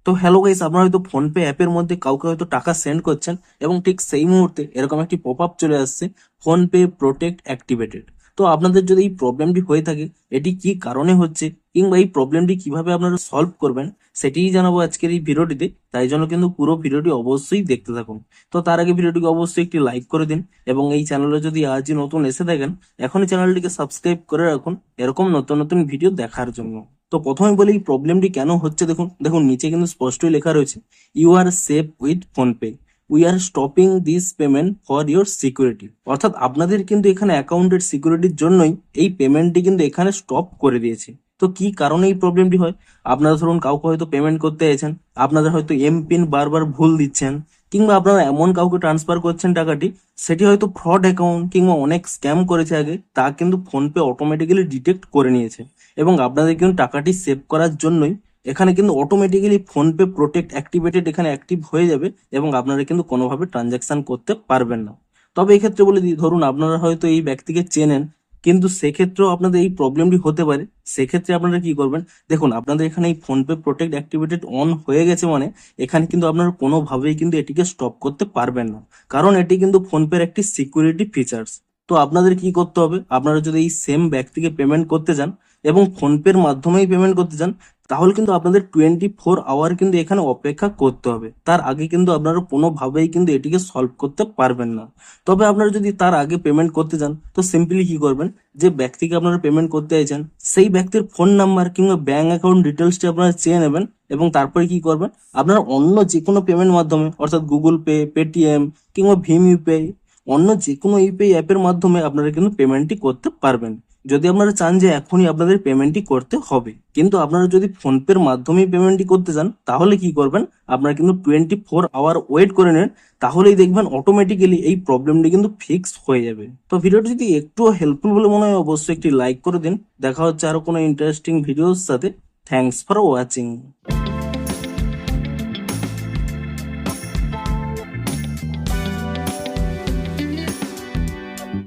তো hello guys, আপনারা হয়তো ফোনপে অ্যাপের মধ্যে কাউকে হয়তো টাকা সেন্ড করছেন এবং ঠিক সেই মুহূর্তে এরকম একটি পপ আপ চলে আসছে, ফোনপে প্রোটেক্ট অ্যাক্টিভেটেড। তো আপনাদের যদি এই প্রবলেমটি হয়ে থাকে, এটি কি কারণে হচ্ছে কিংবা এই প্রবলেমটি কিভাবে আপনারা সলভ করবেন সেটিই জানাবো আজকের এই ভিডিওটিতে। তাই জন্য কিন্তু পুরো ভিডিওটি অবশ্যই দেখতে থাকুন। তো তার আগে ভিডিওটিকে অবশ্যই একটি লাইক করে দিন এবং এই চ্যানেলে যদি আজই নতুন এসে থাকেন, এখনই চ্যানেলটিকে সাবস্ক্রাইব করে রাখুন এরকম নতুন নতুন ভিডিও দেখার জন্য। তো প্রথমে বলি এই প্রবলেমটি কেন হচ্ছে। দেখুন দেখুন নিচে কিন্তু স্পষ্টই লেখা রয়েছে, you are safe with PhonePe, we are stopping this payment for your security. অর্থাৎ আপনাদের কিন্তু এখানে অ্যাকাউন্টের সিকিউরিটির জন্যই এই পেমেন্টটি কিন্তু এখানে স্টপ করে দিয়েছে। তো কি কারণে এই প্রবলেমটি হয়? আপনারা ধরুন কাউকে হয়তো পেমেন্ট করতে চাইছেন, আপনাদের হয়তো এমপিন বারবার ভুল দিচ্ছেন, কিংবা আপনারা এমন কাউকে ট্রান্সফার করছেন টাকাটি, সেটি হয়তো ফ্রড অ্যাকাউন্ট কিংবা অনেক স্ক্যাম করেছে আগে, তা কিন্তু ফোনপে অটোমেটিক্যালি ডিটেক্ট করে নিয়েছে এবং আপনাদের কিন্তু টাকাটি সেভ করার জন্যই এখানে কিন্তু অটোমেটিক্যালি ফোনপে প্রোটেক্ট অ্যাক্টিভেটেড এখানে অ্যাক্টিভ হয়ে যাবে এবং আপনারা কিন্তু কোনোভাবে ট্রানজাকশন করতে পারবেন না। তবে এই ক্ষেত্রে বলে দিই, ধরুন আপনারা হয়তো এই ব্যক্তিকে চেনেন, কিন্তু সেক্ষেত্রেও আপনাদের এই প্রবলেমটি হতে পারে। সেক্ষেত্রে আপনারা কি করবেন? দেখুন আপনাদের এখানে এই ফোনপে প্রোটেক্ট অ্যাক্টিভেটেড অন হয়ে গেছে মানে এখানে কিন্তু আপনারা কোনোভাবেই কিন্তু এটিকে স্টপ করতে পারবেন না, কারণ এটি কিন্তু ফোনপের একটি সিকিউরিটি ফিচার্স। তো আপনাদের কি করতে হবে, আপনারা যদি এই সেম ব্যক্তিকে পেমেন্ট করতে চান এবং ফোনপের মাধ্যমেই পেমেন্ট করতে চান, তাহলে কিন্তু আপনাদের 24 আওয়ার কিন্তু এখানে অপেক্ষা করতে হবে। তার আগে কিন্তু আপনারা কোনোভাবেই কিন্তু এটিকে সলভ করতে পারবেন না। তবে আপনারা যদি তার আগে পেমেন্ট করতে চান, তো সিম্পলি কি করবেন, যে ব্যক্তিকে আপনারা পেমেন্ট করতে চাইছেন সেই ব্যক্তির ফোন নাম্বার কিংবা ব্যাংক অ্যাকাউন্ট ডিটেলসটি আপনারা চেয়ে নেবেন এবং তারপরে কি করবেন, আপনারা অন্য যে কোনো পেমেন্ট মাধ্যমে অর্থাৎ গুগল পে, পেটিএম কিংবা ভীম ইউপিআই, অন্য যে কোনো ইউপিআই অ্যাপের মাধ্যমে আপনারা কিন্তু পেমেন্টটি করতে পারবেন, যদি আপনারা চান যে এখনই আপনাদের পেমেন্টটি করতে হবে। কিন্তু আপনারা যদি ফোনপের মাধ্যমেই পেমেন্টটি করতে চান, তাহলে কি করবেন, আপনারা কিন্তু 24 আওয়ার ওয়েট করে নেন, তাহলেই দেখবেন অটোমেটিক্যালি এই প্রবলেমটি কিন্তু ফিক্স হয়ে যাবে। তো ভিডিওটি যদি একটু হেল্পফুল বলে মনে হয়, অবশ্যই একটি লাইক করে দিন। দেখা হচ্ছে আরো কোনো ইন্টারেস্টিং ভিডিওর সাথে। Thanks for watching.